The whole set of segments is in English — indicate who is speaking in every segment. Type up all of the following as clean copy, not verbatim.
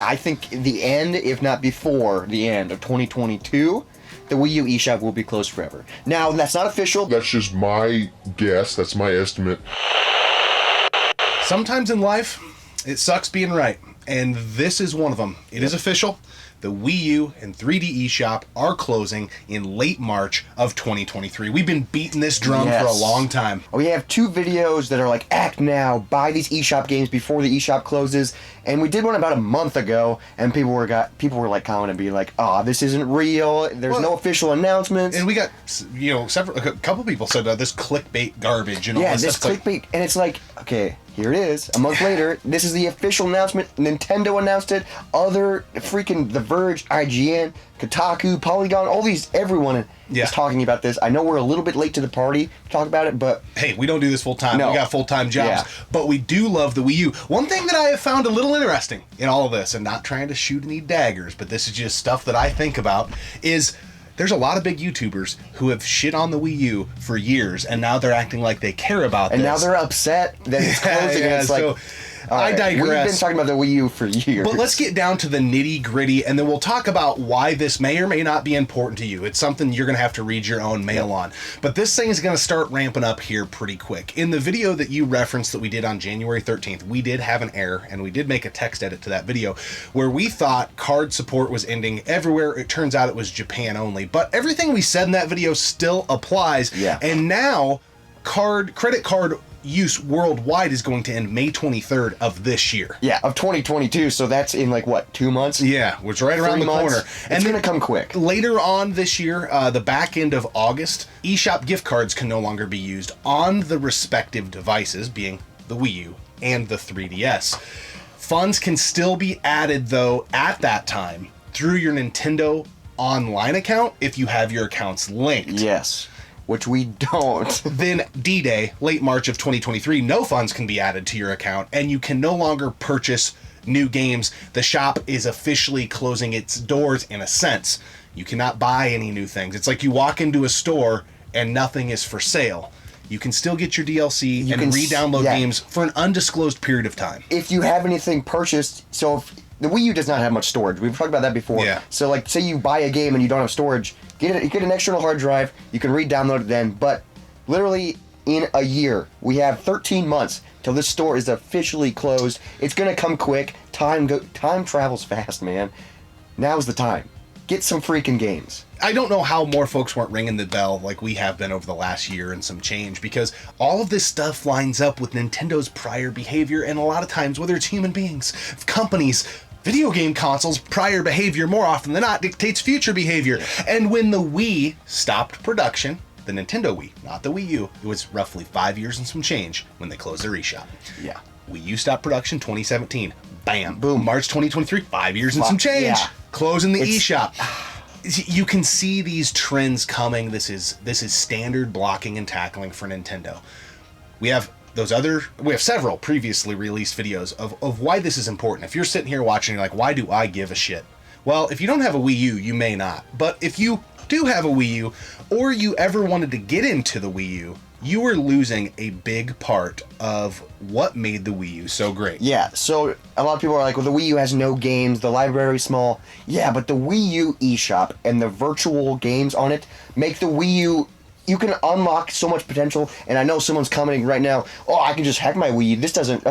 Speaker 1: I think the end, if not before the end of 2022, the Wii U eShop will be closed forever. Now, that's not official.
Speaker 2: That's just my guess. That's my estimate.
Speaker 3: Sometimes in life, it sucks being right. And this is one of them. It is official. The Wii U and 3D eShop are closing in late March of 2023. We've been beating this drum for a long time.
Speaker 1: We have 2 videos that are like, act now, buy these eShop games before the eShop closes. And we did one about a month ago, and people were like commenting, being like, "Oh, this isn't real. There's no official announcements."
Speaker 3: And we got, a couple people said this clickbait garbage and all this
Speaker 1: stuff. Yeah, this clickbait, and it's like, okay, here it is. A month later, this is the official announcement. Nintendo announced it. Other freaking The Verge, IGN, Kotaku, Polygon, all these, everyone is talking about this. I know we're a little bit late to the party to talk about it, but
Speaker 3: hey, we don't do this full time.
Speaker 1: No.
Speaker 3: We got full-time jobs, but we do love the Wii U. One thing that I have found a little interesting in all of this, and not trying to shoot any daggers, but this is just stuff that I think about, is there's a lot of big YouTubers who have shit on the Wii U for years, and now they're acting like they care about this.
Speaker 1: And now they're upset that it's closing, and it's like...
Speaker 3: I digress.
Speaker 1: We've been talking about the Wii U for years.
Speaker 3: But let's get down to the nitty-gritty, and then we'll talk about why this may or may not be important to you. It's something you're going to have to read your own mail on. But this thing is going to start ramping up here pretty quick. In the video that you referenced that we did on January 13th, we did have an error, and we did make a text edit to that video, where we thought card support was ending everywhere. It turns out it was Japan only. But everything we said in that video still applies.
Speaker 1: Yeah.
Speaker 3: And now, credit card use worldwide is going to end May 23rd of this year.
Speaker 1: Yeah, of 2022, so that's in like, what, 2 months?
Speaker 3: Yeah, which is right around the corner.
Speaker 1: It's going to come quick.
Speaker 3: Later on this year, the back end of August, eShop gift cards can no longer be used on the respective devices, being the Wii U and the 3DS. Funds can still be added, though, at that time through your Nintendo online account if you have your accounts linked.
Speaker 1: Yes. Which we don't.
Speaker 3: Then D-Day, late March of 2023, no funds can be added to your account, and you can no longer purchase new games. The shop is officially closing its doors in a sense. You cannot buy any new things. It's like you walk into a store and nothing is for sale. You can still get your DLC and re-download games for an undisclosed period of time.
Speaker 1: If you have anything purchased, so if the Wii U does not have much storage. We've talked about that before.
Speaker 3: Yeah.
Speaker 1: So, like, say you buy a game and you don't have storage, get an external hard drive. You can re-download it then. But literally in a year, we have 13 months till this store is officially closed. It's gonna come quick. Time travels fast, man. Now's the time. Get some freaking games.
Speaker 3: I don't know how more folks weren't ringing the bell like we have been over the last year and some change, because all of this stuff lines up with Nintendo's prior behavior, and a lot of times, whether it's human beings, companies, video game consoles, prior behavior more often than not dictates future behavior. And when the Wii stopped production, the Nintendo Wii, not the Wii U, it was roughly 5 years and some change when they closed their eShop.
Speaker 1: Yeah.
Speaker 3: Wii U stopped production 2017. Bam. Boom. March 2023, 5 years and some change. Yeah. Closing the eShop. You can see these trends coming. This is standard blocking and tackling for Nintendo. We have several previously released videos of why this is important. If you're sitting here watching, you're like, why do I give a shit? Well, if you don't have a Wii U, you may not. But if you do have a Wii U, or you ever wanted to get into the Wii U, you were losing a big part of what made the Wii U so great.
Speaker 1: Yeah, so a lot of people are like, well, the Wii U has no games, the library's small. Yeah, but the Wii U eShop and the virtual games on it make the Wii U... You can unlock so much potential, and I know someone's commenting right now, oh, I can just hack my Wii U. This doesn't...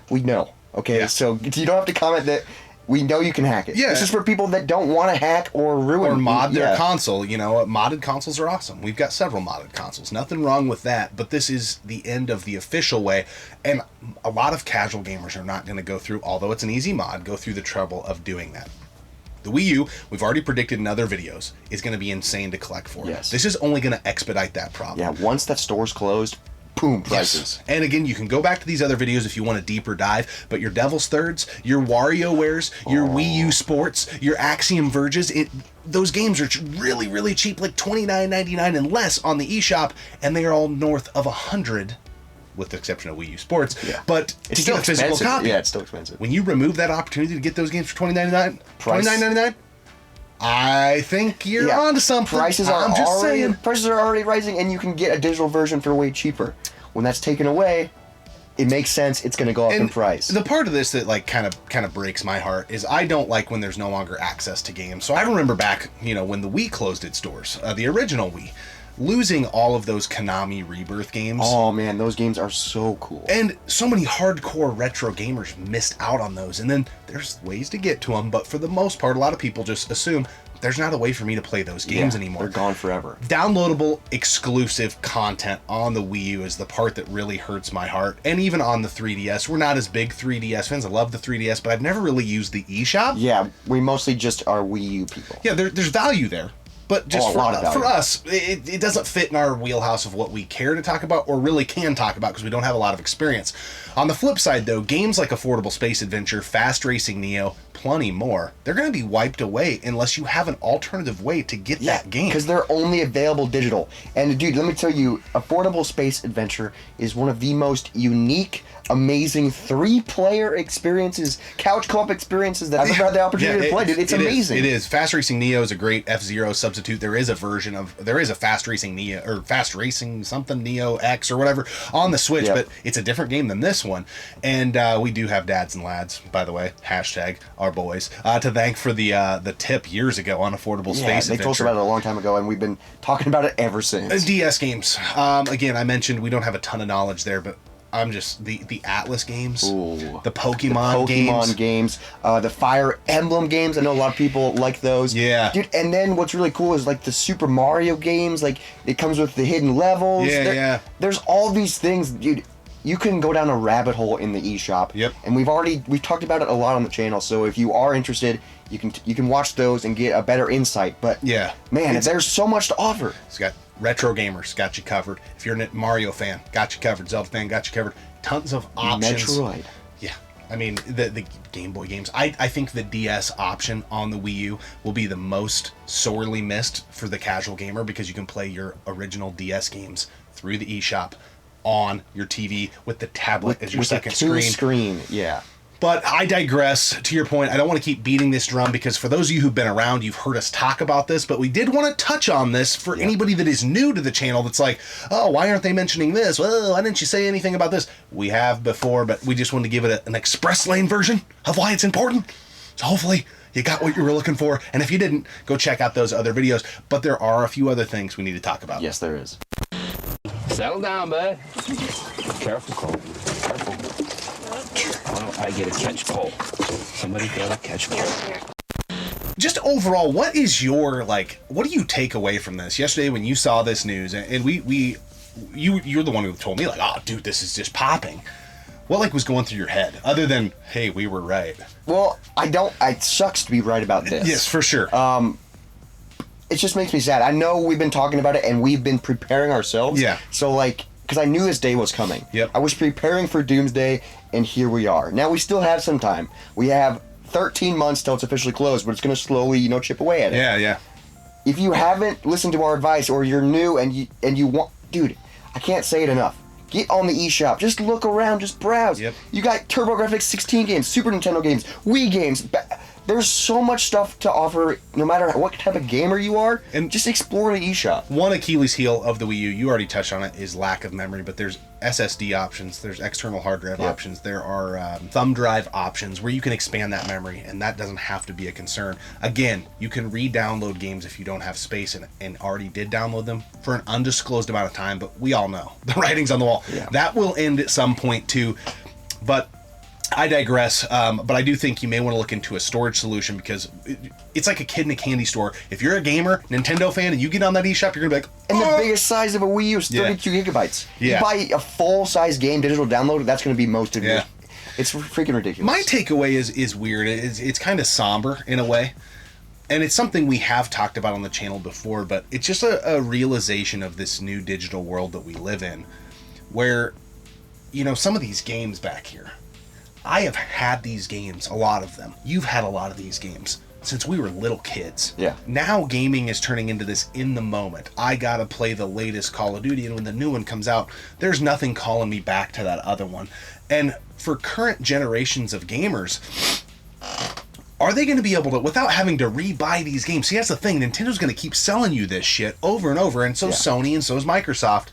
Speaker 1: We know, okay? Yeah. So you don't have to comment that... We know you can hack it. Yeah. This is for people that don't want to hack or ruin...
Speaker 3: Or mod their console. You know, modded consoles are awesome. We've got several modded consoles. Nothing wrong with that, but this is the end of the official way, and a lot of casual gamers are not going to go through, although it's an easy mod, go through the trouble of doing that. The Wii U, we've already predicted in other videos, is going to be insane to collect for.
Speaker 1: Yes.
Speaker 3: This is only going to expedite that problem.
Speaker 1: Yeah, once that store's closed... Boom, prices.
Speaker 3: Yes. And again, you can go back to these other videos if you want a deeper dive, but your Devil's Thirds, your WarioWares, your Wii U Sports, your Axiom Verges, those games are really, really cheap, like $29.99 and less on the eShop, and they are all north of $100, with the exception of Wii U Sports. Yeah. But
Speaker 1: it's
Speaker 3: to get a physical copy,
Speaker 1: yeah, it's still expensive.
Speaker 3: When you remove that opportunity to get those games for $29.99, I think you're onto something.
Speaker 1: Prices are already rising, and you can get a digital version for way cheaper. When that's taken away, it makes sense. It's going to go up in price.
Speaker 3: The part of this that like kind of breaks my heart is I don't like when there's no longer access to games. So I remember back, when the Wii closed its doors, the original Wii, losing all of those Konami Rebirth games.
Speaker 1: Oh man, those games are so cool.
Speaker 3: And so many hardcore retro gamers missed out on those. And then there's ways to get to them, but for the most part, a lot of people just assume there's not a way for me to play those games anymore.
Speaker 1: They're gone forever.
Speaker 3: Downloadable exclusive content on the Wii U is the part that really hurts my heart. And even on the 3DS, we're not as big 3DS fans. I love the 3DS, but I've never really used the eShop.
Speaker 1: Yeah, we mostly just are Wii U people.
Speaker 3: Yeah, there's value there. But just for us, it doesn't fit in our wheelhouse of what we care to talk about or really can talk about because we don't have a lot of experience. On the flip side, though, games like Affordable Space Adventure, Fast Racing Neo, plenty more, they're going to be wiped away unless you have an alternative way to get that game.
Speaker 1: Because they're only available digital. And dude, let me tell you, Affordable Space Adventure is one of the most unique, amazing 3-player experiences, couch co-op experiences that I've ever had the opportunity to play. Dude, it's amazing.
Speaker 3: It is. Fast Racing Neo is a great F-Zero substitute. There is a Fast Racing Neo, or Fast Racing something Neo X or whatever on the Switch, but it's a different game than this one. And we do have dads and lads, by the way, hashtag our boys, to thank for the tip years ago on Affordable Space Adventure.
Speaker 1: They told us about it a long time ago, and we've been talking about it ever since.
Speaker 3: DS games. Again, I mentioned we don't have a ton of knowledge there, but I'm just the Atlas games, the Pokemon
Speaker 1: games, the Fire Emblem games. I know a lot of people like those.
Speaker 3: Yeah,
Speaker 1: dude. And then what's really cool is like the Super Mario games. Like it comes with the hidden levels. There's all these things, dude. You can go down a rabbit hole in the eShop.
Speaker 3: Yep.
Speaker 1: And we've talked about it a lot on the channel. So if you are interested, you can watch those and get a better insight. But man, there's so much to offer.
Speaker 3: It's got retro gamers, got you covered. If you're a Mario fan, got you covered. Zelda fan, got you covered. Tons of options.
Speaker 1: Metroid.
Speaker 3: Yeah. I mean, the Game Boy games. I think the DS option on the Wii U will be the most sorely missed for the casual gamer because you can play your original DS games through the eShop on your TV with the tablet as your second screen.
Speaker 1: Yeah.
Speaker 3: But I digress. To your point, I don't want to keep beating this drum because for those of you who've been around, you've heard us talk about this, but we did want to touch on this for anybody that is new to the channel that's like, oh, why aren't they mentioning this? Well, why didn't you say anything about this? We have before, but we just wanted to give it an express lane version of why it's important. So hopefully you got what you were looking for. And if you didn't, go check out those other videos. But there are a few other things we need to talk about.
Speaker 1: Yes, there is.
Speaker 4: Settle down, bud. Careful, Cole. Careful. Why don't I get a catch pole? Somebody get a catch pole.
Speaker 3: Just overall, what do you take away from this? Yesterday when you saw this news, and you're the one who told me, like, oh, dude, this is just popping. What, was going through your head? Other than, hey, we were right.
Speaker 1: Well, it sucks to be right about this.
Speaker 3: Yes, for sure.
Speaker 1: It just makes me sad. I know we've been talking about it and we've been preparing ourselves.
Speaker 3: Yeah.
Speaker 1: So because I knew this day was coming.
Speaker 3: Yep.
Speaker 1: I was preparing for Doomsday and here we are. Now we still have some time. We have 13 months till it's officially closed, but it's going to slowly, chip away at it.
Speaker 3: Yeah.
Speaker 1: If you haven't listened to our advice or you're new and you want, dude, I can't say it enough. Get on the eShop. Just look around. Just browse.
Speaker 3: Yep.
Speaker 1: You got TurboGrafx 16 games, Super Nintendo games, Wii games. There's so much stuff to offer, no matter what type of gamer you are. And just explore the eShop.
Speaker 3: One Achilles heel of the Wii U, you already touched on it, is lack of memory. But there's SSD options, there's external hard drive options, there are thumb drive options where you can expand that memory, and that doesn't have to be a concern. Again, you can re-download games if you don't have space and already did download them for an undisclosed amount of time. But we all know the writing's on the wall.
Speaker 1: Yeah.
Speaker 3: That will end at some point too. But I digress, but I do think you may want to look into a storage solution because it's like a kid in a candy store. If you're a gamer, Nintendo fan, and you get on that eShop, you're going to be like,
Speaker 1: and the biggest size of a Wii U is 32 gigabytes.
Speaker 3: Yeah.
Speaker 1: You buy a full-size game digital download, that's going to be most of your... It's freaking ridiculous.
Speaker 3: My takeaway is weird. It's kind of somber in a way. And it's something we have talked about on the channel before, but it's just a realization of this new digital world that we live in where, some of these games back here, I have had these games, a lot of them. You've had a lot of these games since we were little kids.
Speaker 1: Yeah.
Speaker 3: Now gaming is turning into this in the moment. I gotta play the latest Call of Duty, and when the new one comes out, there's nothing calling me back to that other one. And for current generations of gamers, are they going to be able to, without having to re-buy these games? See, that's the thing. Nintendo's going to keep selling you this shit over and over, and so is Sony, and so is Microsoft.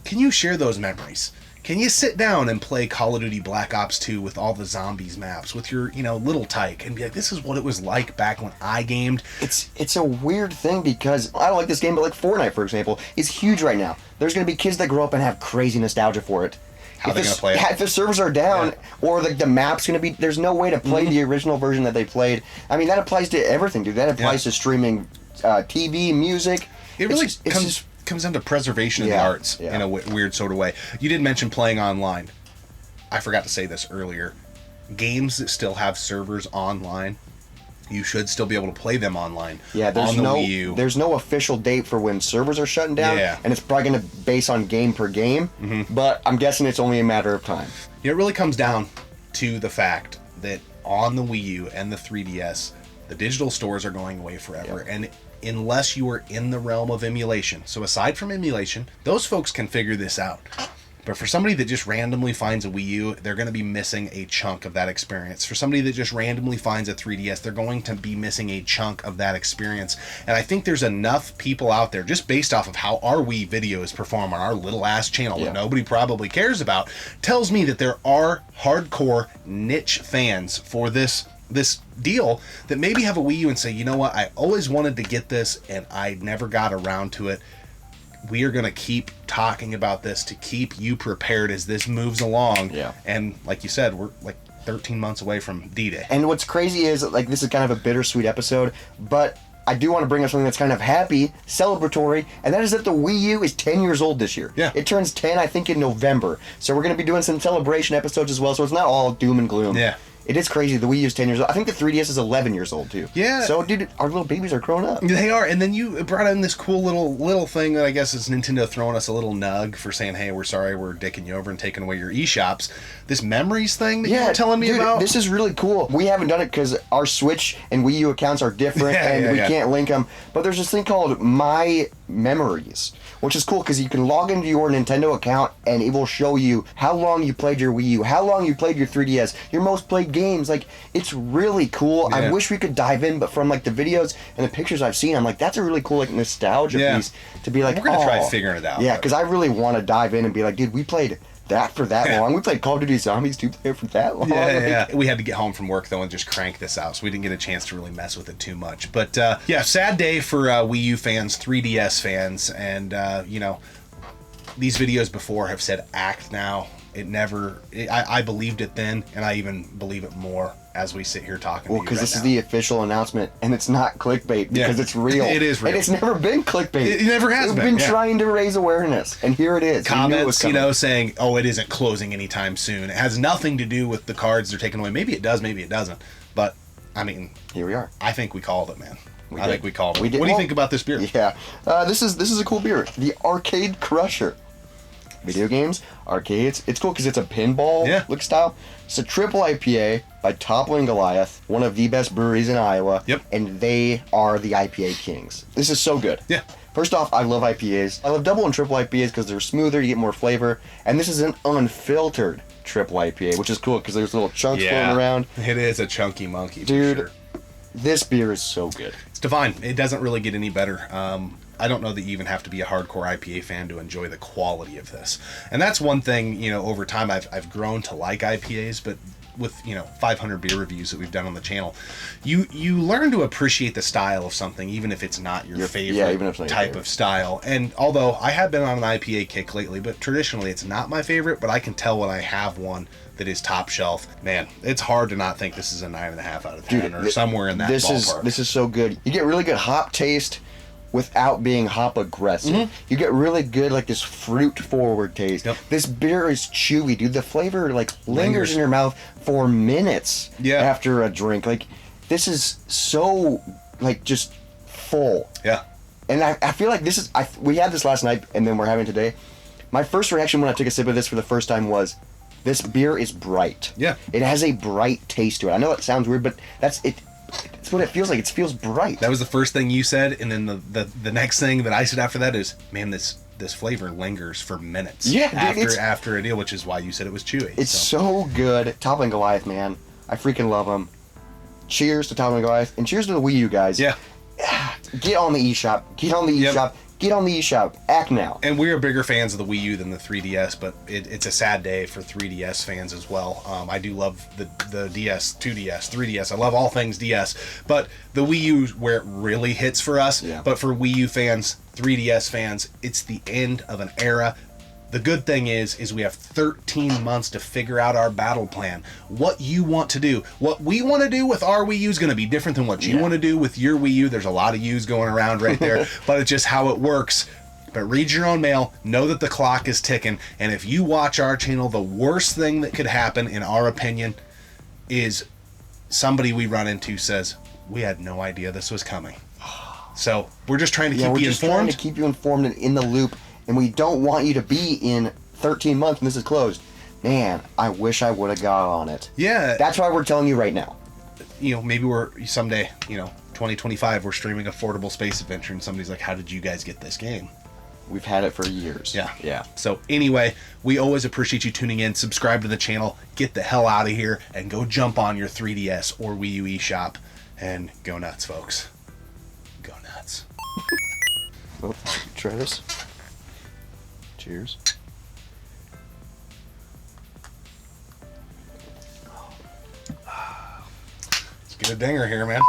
Speaker 3: Can you share those memories? Can you sit down and play Call of Duty Black Ops 2 with all the zombies maps with your, little tyke and be like, this is what it was like back when I gamed?
Speaker 1: It's a weird thing because I don't like this game, but like Fortnite, for example, is huge right now. There's going to be kids that grow up and have crazy nostalgia for it.
Speaker 3: How are they going to play it?
Speaker 1: If the servers are down, or the map's going to be, there's no way to play the original version that they played. I mean, that applies to everything, dude. That applies to streaming TV, music.
Speaker 3: It really comes down to preservation of the arts in a weird sort of way. You did mention playing online. I forgot to say this earlier. Games that still have servers online, you should still be able to play them online.
Speaker 1: Yeah,
Speaker 3: on the Wii U.
Speaker 1: There's no official date for when servers are shutting down, and it's probably going to base on game per game, but I'm guessing it's only a matter of time.
Speaker 3: It really comes down to the fact that on the Wii U and the 3DS, the digital stores are going away forever, and unless you are in the realm of emulation. So aside from emulation, those folks can figure this out. But for somebody that just randomly finds a Wii U, they're going to be missing a chunk of that experience. For somebody that just randomly finds a 3DS, they're going to be missing a chunk of that experience. And I think there's enough people out there, just based off of how our Wii videos perform on our little ass channel that nobody probably cares about, tells me that there are hardcore niche fans for this deal that maybe have a Wii U and say, you know what, I always wanted to get this and I never got around to it. We are going to keep talking about this to keep you prepared as this moves along. Yeah. And like you said, we're like 13 months away from D-Day. And
Speaker 1: what's crazy is, like, this is kind of a bittersweet episode, but I do want to bring up something that's kind of happy, celebratory, and that is that the Wii U is 10 years old this year. Yeah. It turns 10, I think, in November. So we're going to be doing some celebration episodes as well, so it's not all doom and gloom. Yeah. It is crazy. The Wii U is 10 years old. I think the 3DS is 11 years old, too.
Speaker 3: Yeah.
Speaker 1: So, dude, our little babies are growing up.
Speaker 3: They are. And then you brought in this cool little thing that I guess is Nintendo throwing us a little nug for saying, hey, we're sorry we're dicking you over and taking away your eShops. This memories thing that you were telling me about?
Speaker 1: This is really cool. We haven't done it because our Switch and Wii U accounts are different and we can't link them. But there's this thing called My Memories, which is cool because you can log into your Nintendo account and it will show you how long you played your Wii U, how long you played your 3DS, your most played games. Like, it's really cool. I wish we could dive in, but from like the videos and the pictures I've seen, I'm like, that's a really cool like nostalgia piece to be like,
Speaker 3: we're gonna try figuring it out.
Speaker 1: Yeah, because I really want to dive in and be like, dude, we played that for that long. We played Call of Duty Zombies 2 player for that long.
Speaker 3: Yeah. We had to get home from work though and just crank this out, so we didn't get a chance to really mess with it too much. But sad day for Wii U fans, 3DS fans, and these videos before have said act now. I believed it then, and I even believe it more as we sit here talking.
Speaker 1: Well, because this is the official announcement, and it's not clickbait because it's real.
Speaker 3: It is real,
Speaker 1: and it's never been clickbait.
Speaker 3: It never has been.
Speaker 1: We've been trying to raise awareness, and here it is.
Speaker 3: Comments, saying, "Oh, it isn't closing anytime soon." It has nothing to do with the cards they're taking away. Maybe it does, maybe it doesn't. But I mean,
Speaker 1: here we are.
Speaker 3: I think we called it, man. I think we called it.
Speaker 1: What
Speaker 3: do you think about this beer?
Speaker 1: Yeah, this is a cool beer. The Arcade Crusher. Video games, arcades. It's cool because it's a pinball look style. It's a triple IPA by Toppling Goliath, one of the best breweries in Iowa. Yep. And they are the IPA kings. This is so good. Yeah. First off, I love IPAs. I love double and triple IPAs because they're smoother, you get more flavor. And this is an unfiltered triple IPA, which is cool because there's little chunks floating around.
Speaker 3: It is a chunky monkey,
Speaker 1: dude.
Speaker 3: For sure.
Speaker 1: This beer is so good.
Speaker 3: It's divine. It doesn't really get any better. I don't know that you even have to be a hardcore IPA fan to enjoy the quality of this. And that's one thing, over time I've grown to like IPAs, but with, 500 beer reviews that we've done on the channel, you learn to appreciate the style of something, even if it's not your favorite type of style. And although I have been on an IPA kick lately, but traditionally it's not my favorite, but I can tell when I have one that is top shelf. Man, it's hard to not think this is a 9.5 out of 10 or somewhere in that ballpark.
Speaker 1: This is so good. You get really good hop taste without being hop aggressive. You get really good, like, this fruit forward taste. This beer is chewy, dude. The flavor lingers in your mouth for minutes after a drink. Like, this is so just full. Yeah. And I feel like this is we had this last night and then we're having today. My first reaction when I took a sip of this for the first time was, this beer is bright. Yeah. It has a bright taste to it. I know it sounds weird, but that's it. It's what it feels like. It feels bright.
Speaker 3: That was the first thing you said, and then the next thing that I said after that is, man, this flavor lingers for minutes. Yeah, after a deal, which is why you said it was chewy.
Speaker 1: It's so good. Toppling Goliath, man, I freaking love them. Cheers to Toppling Goliath, and cheers to the Wii U guys. Yeah. Get on the eShop. Get on the eShop. Get on the eShop. Act now.
Speaker 3: And we are bigger fans of the Wii U than the 3DS, but it's a sad day for 3DS fans as well. I do love the DS, 2DS, 3DS. I love all things DS, but the Wii U is where it really hits for us.
Speaker 1: Yeah.
Speaker 3: But for Wii U fans, 3DS fans, it's the end of an era. The good thing is we have 13 months to figure out our battle plan. What you want to do. What we want to do with our Wii U is going to be different than what you want to do with your Wii U. There's a lot of U's going around right there, but it's just how it works. But read your own mail, know that the clock is ticking, and if you watch our channel, the worst thing that could happen, in our opinion, is somebody we run into says, we had no idea this was coming. So we're just trying to keep you informed.
Speaker 1: Trying to keep you informed and in the loop. And we don't want you to be in 13 months when this is closed. Man, I wish I would have got on it.
Speaker 3: Yeah.
Speaker 1: That's why we're telling you right now.
Speaker 3: You know, maybe we're someday, 2025, we're streaming Affordable Space Adventure, and somebody's like, how did you guys get this game?
Speaker 1: We've had it for years.
Speaker 3: Yeah. So anyway, we always appreciate you tuning in. Subscribe to the channel. Get the hell out of here and go jump on your 3DS or Wii U eShop and go nuts, folks. Go nuts.
Speaker 1: Oh, try this. Cheers.
Speaker 3: Let's get a dinger here, man.